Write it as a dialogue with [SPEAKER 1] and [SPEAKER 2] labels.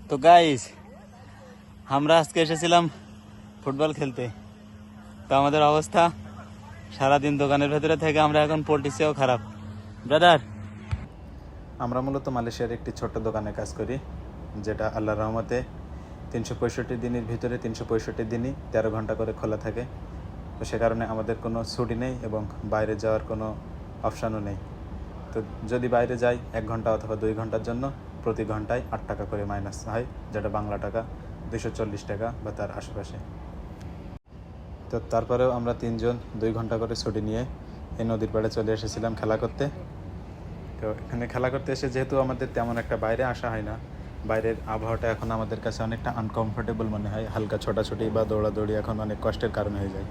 [SPEAKER 1] তো গাইস, আমরা আজকে এসেছিলাম ফুটবল খেলতে। তো আমাদের অবস্থা, সারাদিন দোকানের ভেতরে থেকে আমরা এখন পোল্ট্রির চেয়েও খারাপ। ব্রাদার, আমরা মূলত মালয়েশিয়ার একটি ছোট্ট দোকানে কাজ করি, যেটা আল্লাহর রহমতে 365 দিনের ভিতরে 365 দিনই 13 ঘন্টা করে খোলা থাকে। তো সে কারণে আমাদের কোনো ছুটি নেই এবং বাইরে যাওয়ার কোনো অপশানও নেই। তো যদি বাইরে যাই 1 ঘন্টা অথবা 2 ঘন্টার জন্য প্রতি ঘন্টায় 8 টাকা করে মাইনাস হয়, যেটা বাংলা টাকা 240 টাকা বা তার আশেপাশে। তো তারপরেও আমরা 3 জন 2 ঘন্টা করে ছুটি নিয়ে এই নদীর পাড়ে চলে এসেছিলাম খেলা করতে। তো এখানে খেলা করতে এসে যেহেতু আমাদের তেমন একটা বাইরে আসা হয় না, বাইরের আবহাওয়াটা এখন আমাদের কাছে অনেকটা আনকমফোর্টেবল মনে হয়। হালকা ছোটাছুটি বা দৌড়াদৌড়ি এখন অনেক কষ্টের কারণ হয়ে যায়।